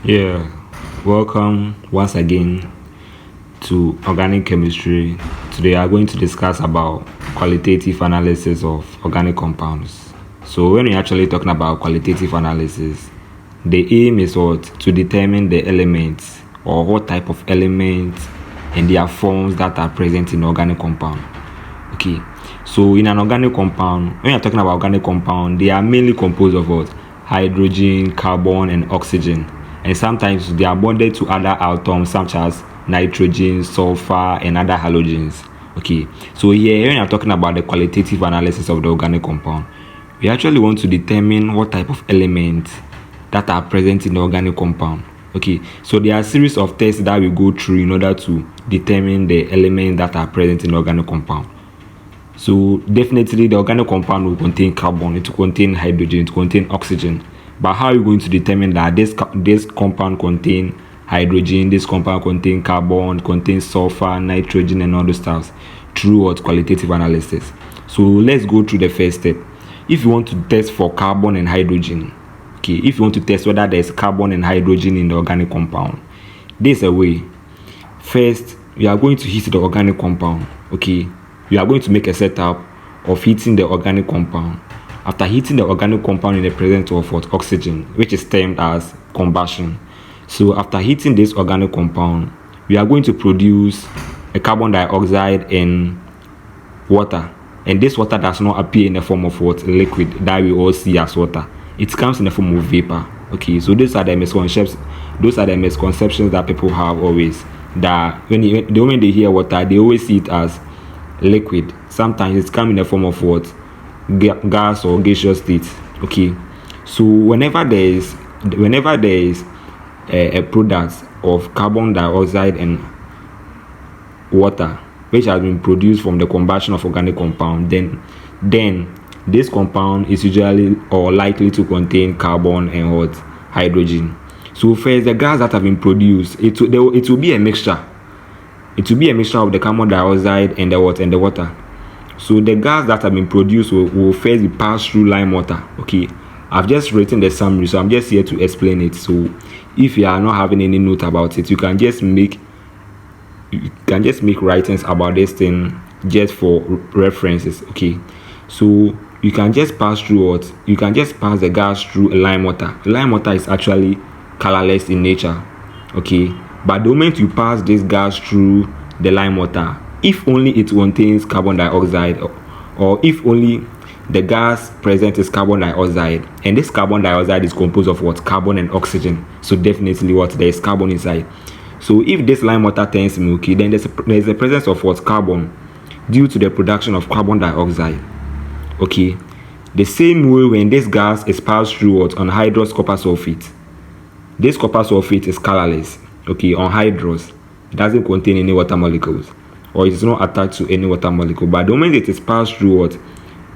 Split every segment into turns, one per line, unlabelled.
Yeah, welcome once again to organic chemistry. Today, we are going to discuss about qualitative analysis of organic compounds. So, when we're actually talking about qualitative analysis, the aim is what to determine the elements or what type of elements and their forms that are present in organic compound. Okay, so in an organic compound, when you're talking about organic compound, they are mainly composed of what? Hydrogen, carbon, and oxygen. And sometimes they are bonded to other atoms such as nitrogen, sulfur, and other halogens. Okay, so here when you're talking about the qualitative analysis of the organic compound, we actually want to determine what type of elements that are present in the organic compound. Okay, so there are a series of tests that we go through in order to determine the elements that are present in the organic compound. So definitely the organic compound will contain carbon, it will contain hydrogen, it will contain oxygen. But how are you going to determine that this compound contain hydrogen, this compound contain carbon, contains sulfur, nitrogen, and all those stuff? Through what? Qualitative analysis. So let's go through the first step. If you want to test for carbon and hydrogen, okay, if you want to test whether there's carbon and hydrogen in the organic compound, there's a way. First, you are going to heat the organic compound, okay. You are going to make a setup of heating the organic compound. After heating the organic compound in the presence of what? Oxygen, which is termed as combustion. So after heating this organic compound, we are going to produce a carbon dioxide and water. And this water does not appear in the form of what? Liquid that we all see as water. It comes in the form of vapor. Okay, so those are the misconceptions. Those are the misconceptions that people have always. That the moment they hear water, they always see it as liquid. Sometimes it's come in the form of what? Gas or gaseous state. Okay, so whenever there is a product of carbon dioxide and water which has been produced from the combustion of organic compound, then this compound is usually or likely to contain carbon and what? Hydrogen. So first, the gas that have been produced, it will be a mixture. It will be a mixture of the carbon dioxide and the water. So the gas that have been produced will first be passed through lime water. Okay, I've just written the summary, so I'm just here to explain it. So if you are not having any note about it, you can just make writings about this thing just for references. Okay, so you can just pass through what? You can just pass the gas through lime water. Lime water is actually colorless in nature. Okay, but the moment you pass this gas through the lime water, if only it contains carbon dioxide, or if only the gas present is carbon dioxide, and this carbon dioxide is composed of what? Carbon and oxygen. So definitely what? There is carbon inside. So if this lime water turns milky, then there's a presence of what? Carbon, due to the production of carbon dioxide. Okay, the same way when this gas is passed through what? Anhydrous copper sulfate. This copper sulfate is colorless. Okay, anhydrous. It doesn't contain any water molecules, or it is not attached to any water molecule. But the moment it is passed through what?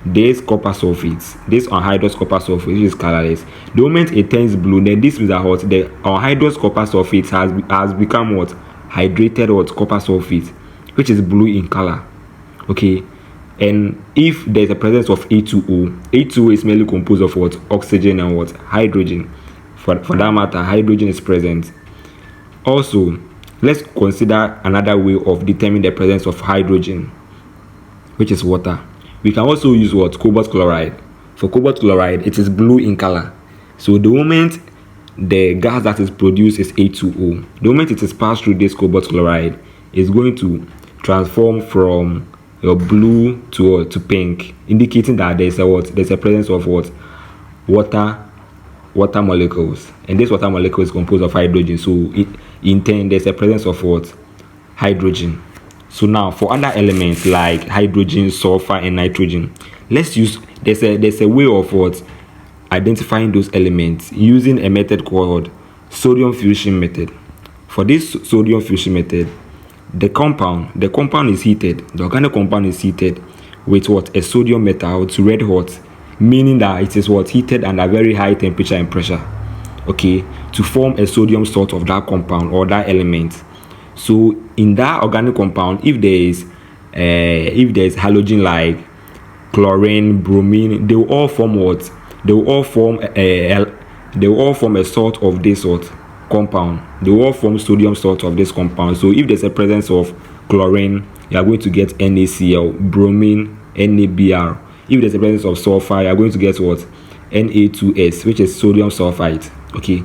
This copper sulfate, this anhydrous copper sulfate, which is colorless, the moment it turns blue, then this means that what? The anhydrous copper sulfate has become what? Hydrated what? Copper sulfate, which is blue in color. Okay, and if there's a presence of A2O is mainly composed of what? Oxygen and what? Hydrogen. For that matter, hydrogen is present. Also, let's consider another way of determining the presence of hydrogen, which is water. We can also use what? Cobalt chloride. For cobalt chloride, it is blue in color. So the moment the gas that is produced is A2O, the moment it is passed through this cobalt chloride, it's going to transform from your blue to pink, indicating that there's a presence of what? Water molecules, and this water molecule is composed of hydrogen. So in turn, there's a presence of what? Hydrogen. So now for other elements like hydrogen, sulfur, and nitrogen, let's use there's a way of what? Identifying those elements using a method called sodium fusion method. For this sodium fusion method, the compound is heated. The organic compound is heated with what? A sodium metal to red hot, meaning that it is what? Heated under very high temperature and pressure. Okay, to form a sodium salt of that compound or that element. So in that organic compound, if there is halogen like chlorine, bromine, they will all form what? They will all form a salt of this salt. compound, they all form sodium salt of this compound. So if there's a presence of chlorine, you are going to get NaCl, bromine, NaBr. If there's a presence of sulfur, you are going to get what? Na2S, which is sodium sulfite. Okay,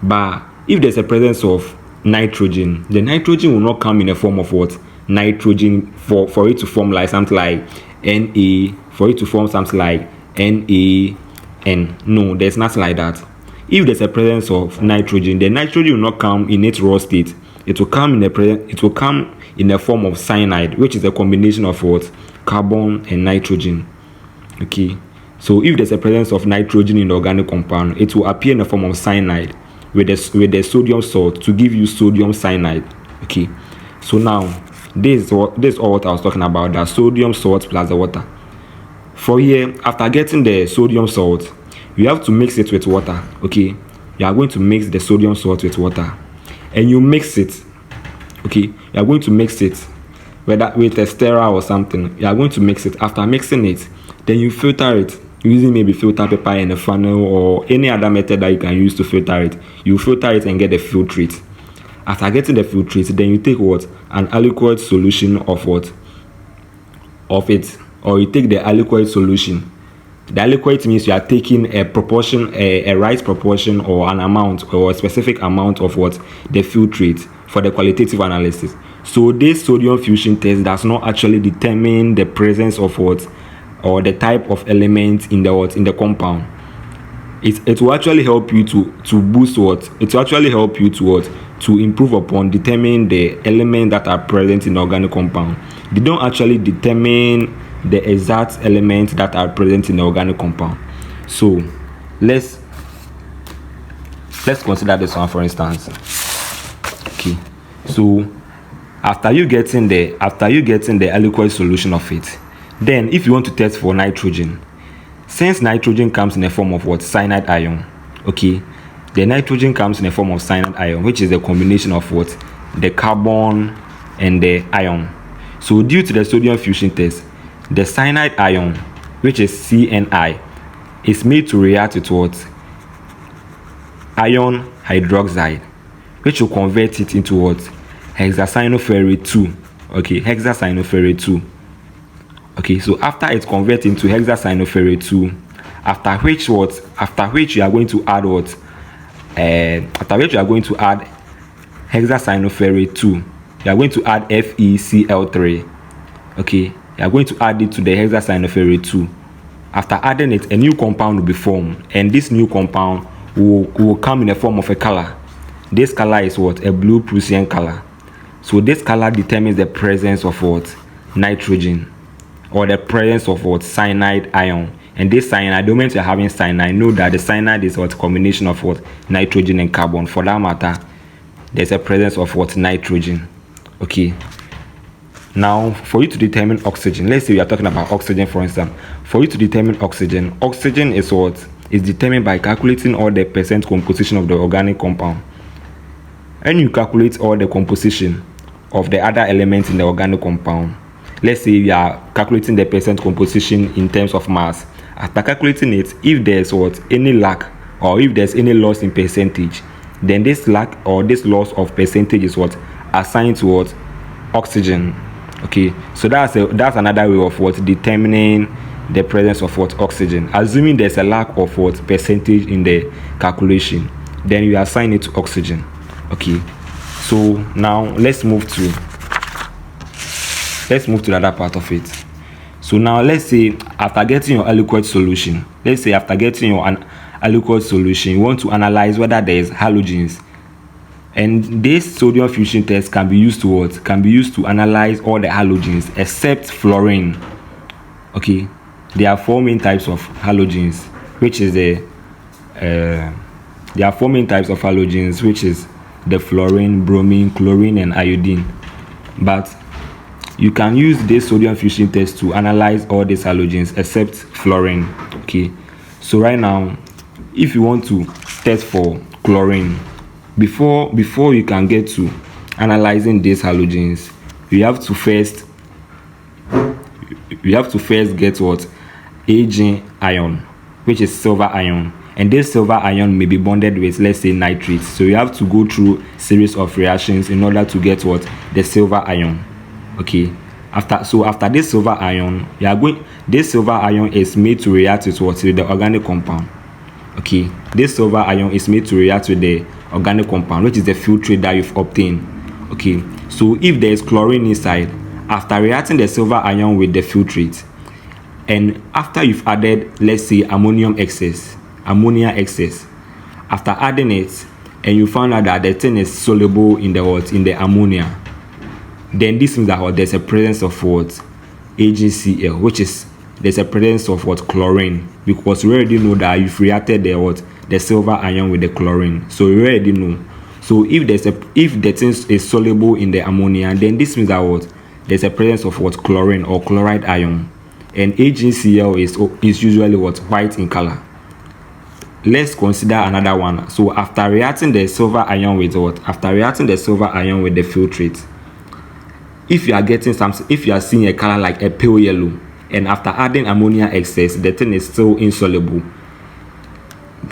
but if there's a presence of nitrogen, the nitrogen will not come in the form of what? Nitrogen for it to form like something like Na, for it to form something like NaN. No, there's nothing like that. If there's a presence of nitrogen, the nitrogen will not come in its raw state. It will come in the form of cyanide, which is a combination of what? Carbon and nitrogen. Okay, so if there's a presence of nitrogen in the organic compound, it will appear in the form of cyanide with the sodium salt to give you sodium cyanide. Okay, so now this is all what I was talking about, the sodium salt plus the water. For here, after getting the sodium salt, you have to mix it with water. Okay, you are going to mix the sodium salt with water, and you mix it. Okay, you are going to mix it whether with a stirrer or something. You are going to mix it. After mixing it, then you filter it using maybe filter paper and a funnel or any other method that you can use to filter it. You filter it and get the filtrate. After getting the filtrate, then you take what? An aliquot solution of what? Of it, or you take the aliquot solution. The aliquot means you are taking a proportion, a right proportion or an amount or a specific amount of what? The filtrate for the qualitative analysis. So this sodium fusion test does not actually determine the presence of what? Or the type of element in the what? In the compound. It will actually help you to boost what? It will actually help you to what? To improve upon determining the elements that are present in the organic compound. They don't actually determine the exact elements that are present in the organic compound. So let's consider this one for instance. Okay, so after you getting the aliquot solution of it, then if you want to test for nitrogen, since nitrogen comes in the form of what? Cyanide ion. Okay, the nitrogen comes in the form of cyanide ion, which is a combination of what? The carbon and the ion. So due to the sodium fusion test, the cyanide ion, which is CNI, is made to react with what? Iron hydroxide, which will convert it into what? Hexacyanoferrate 2. Okay, hexacyanoferrate 2. Okay, so after it converts into hexacyanoferrate 2, after which you are going to add what? After which you are going to add hexacyanoferrate 2, you are going to add FeCl3. Okay, you are going to add it to the hexacyanoferrate 2. After adding it, a new compound will be formed, and this new compound will come in the form of a color. This color is what? A blue Prussian color. So this color determines the presence of what? Nitrogen, or the presence of what? Cyanide ion. And this cyanide, the moment you're having cyanide, know that the cyanide is what? Combination of what? Nitrogen and carbon. For that matter, there's a presence of what? Nitrogen. Okay, now for you to determine oxygen, let's say we are talking about oxygen for instance. For you to determine oxygen is what? Is determined by calculating all the percent composition of the organic compound. And you calculate all the composition of the other elements in the organic compound. Let's say we are calculating the percent composition in terms of mass. After calculating it, if there's what? Any lack, or if there's any loss in percentage, then this lack or this loss of percentage is what? Assigned to what? Oxygen. Okay, so that's another way of what? Determining the presence of what? Oxygen. Assuming there's a lack of what? Percentage in the calculation, then you assign it to oxygen. Okay, so now let's move to the other part of it. So now let's say after getting your aliquot solution, you want to analyze whether there is halogens. And this sodium fusion test can be used to what? Can be used to analyze all the halogens except fluorine. Okay, there are four main types of halogens, which is the fluorine, bromine, chlorine, and iodine. But you can use this sodium fusion test to analyze all these halogens except fluorine. Okay, so right now, if you want to test for chlorine, before you can get to analyzing these halogens, you have to first get what? Ag ion, which is silver ion, and this silver ion may be bonded with, let's say, nitrates. So you have to go through series of reactions in order to get what? The silver ion. Okay. After this silver ion, this silver ion is made to react with what? With the organic compound. Okay, this silver ion is made to react with the organic compound, which is the filtrate that you've obtained. Okay, so if there is chlorine inside, after reacting the silver ion with the filtrate, and after you've added, let's say, ammonia excess, after adding it, and you found out that the thing is soluble in the ammonia, then this means that there's a presence of what? AgCl, which is there's a presence of what? Chlorine, because we already know that you've reacted the silver ion with the chlorine, so you already know. So if the thing is soluble in the ammonia, then this means that there's a presence of what? Chlorine or chloride ion, and AgCl is usually what? White in color. Let's consider another one. So after reacting the silver ion with what? After reacting the silver ion with the filtrate, if you are seeing a color like a pale yellow, and after adding ammonia excess, the thing is still insoluble,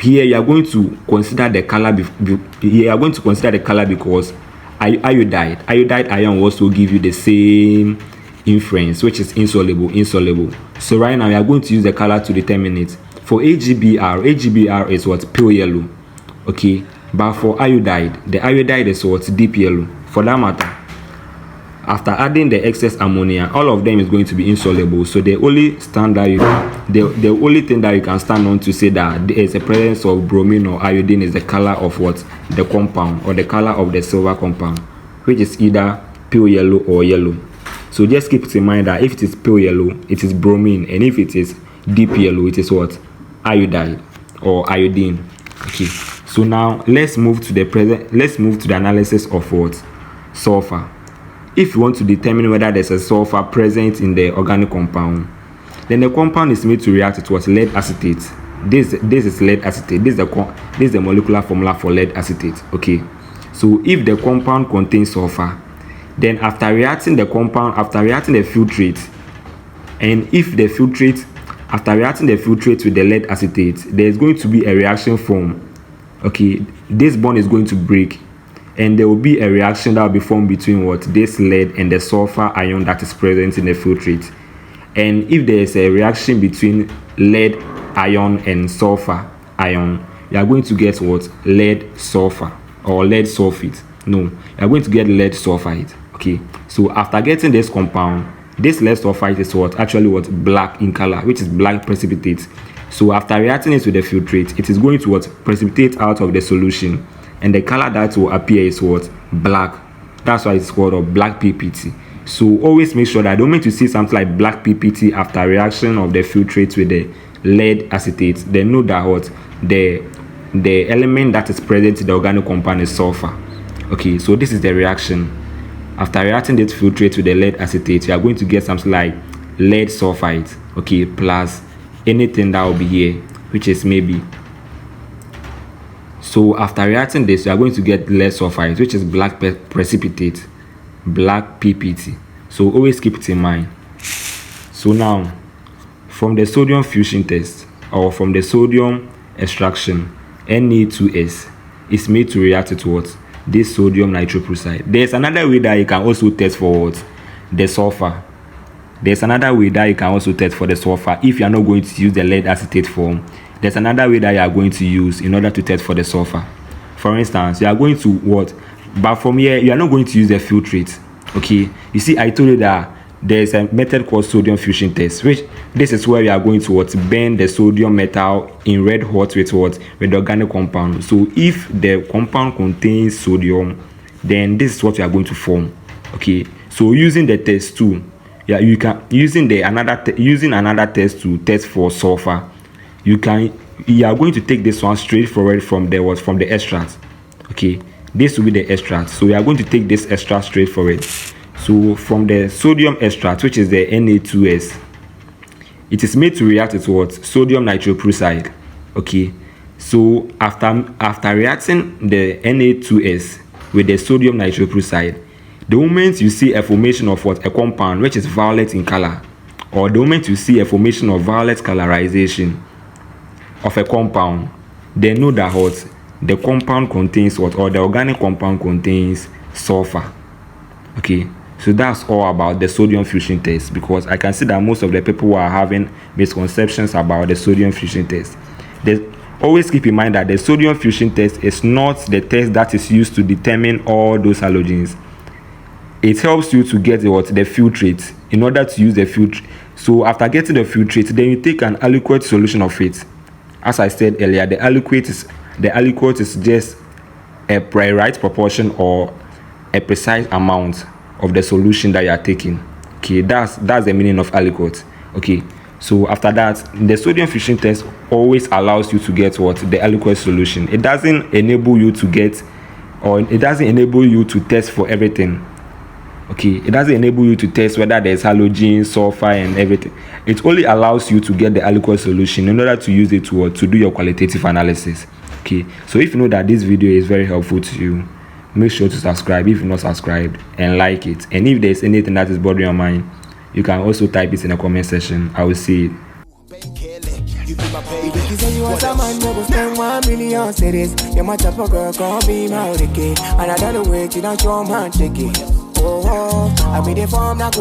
here you are going to consider the color. Because iodide ion will also give you the same inference, which is insoluble. So right now we are going to use the color to determine it. For AgBr is what? Pale yellow. Okay, but for iodide, the iodide is what? Deep yellow. For that matter, after adding the excess ammonia, all of them is going to be insoluble. So the only thing that you can stand on to say that there is a presence of bromine or iodine is the color of what? The compound, or the color of the silver compound, which is either pale yellow or yellow. So just keep it in mind that if it is pale yellow, it is bromine, and if it is deep yellow, it is what? Iodide or iodine. Okay. So now let's move to the analysis of what? Sulfur. If you want to determine whether there's a sulfur present in the organic compound, then the compound is made to react with what? Lead acetate. This is lead acetate. This is the molecular formula for lead acetate. Okay. So if the compound contains sulfur, then after reacting the filtrate, and if the filtrate, after reacting the filtrate with the lead acetate, there is going to be a reaction formed. Okay, this bond is going to break, and there will be a reaction that will be formed between what? This lead and the sulfur ion that is present in the filtrate. And if there is a reaction between lead ion and sulfur ion, you are going to get what? Lead sulfur or lead sulfate. No, you are going to get lead sulfide. Okay, so after getting this compound, this lead sulfide is what? Actually what? Black in color, which is black precipitate. So after reacting it with the filtrate, it is going to what? Precipitate out of the solution, and the color that will appear is what? Black. That's why it's called a black PPT. So always make sure that the moment you see something like black PPT after reaction of the filtrate with the lead acetate, then know that what? The element that is present in the organic compound is sulfur. Okay, so this is the reaction. After reacting this filtrate with the lead acetate, you are going to get something like lead sulfide, okay, plus anything that will be here, which is maybe. So after reacting this, you are going to get lead sulfide, which is black precipitate, black PPT. So always keep it in mind. So now, from the sodium fusion test, or from the sodium extraction, Na2S is made to react with what? This sodium nitroprusside. There's another way that you can also test for what? The sulfur. There's another way that you can also test for the sulfur. If you are not going to use the lead acetate form, there's another way that you are going to use in order to test for the sulfur. For instance, you are going to what? But from here, you are not going to use the filtrate. Okay, you see, I told you that there's a method called sodium fusion test, which this is where you are going to what? Burn the sodium metal in red hot with what? With the organic compound. So if the compound contains sodium, then this is what you are going to form. Okay, so using the test too, yeah, you can using another test to test for sulfur. You are going to take this one straight forward from the what? From the extract. Okay, this will be the extract. So we are going to take this extract straight forward. So from the sodium extract, which is the Na2S, it is made to react with what? Sodium nitroprusside. Okay, so after reacting the Na2S with the sodium nitroprusside, the moment you see a formation of what? A compound which is violet in color, or the moment you see a formation of violet colorization of a compound, they know that what the compound contains what, or the organic compound contains sulfur. Okay, so that's all about the sodium fusion test, because I can see that most of the people who are having misconceptions about the sodium fusion test. They always keep in mind that the sodium fusion test is not the test that is used to determine all those halogens. It helps you to get the filtrate in order to use the filtrate. So after getting the filtrate, then you take an aliquot solution of it. As I said earlier, the aliquot is just a right proportion or a precise amount of the solution that you are taking. Okay, that's the meaning of aliquot. Okay, so after that, the sodium fusion test always allows you to get what, the aliquot solution. It doesn't enable you to get, or it doesn't enable you to test for everything. Okay, it doesn't enable you to test whether there's halogen, sulfur, and everything. It only allows you to get the aliquot solution in order to use it to do your qualitative analysis. Okay, so if you know that this video is very helpful to you, make sure to subscribe if you're not subscribed, and like it. And if there's anything that is bothering your mind, you can also type it in the comment section. I will see it.
If you say you want some man, you go spend 1 million cities. You might have a girl, come be my okay. And I don't wait, you don't show man, take it. Oh, I be the form that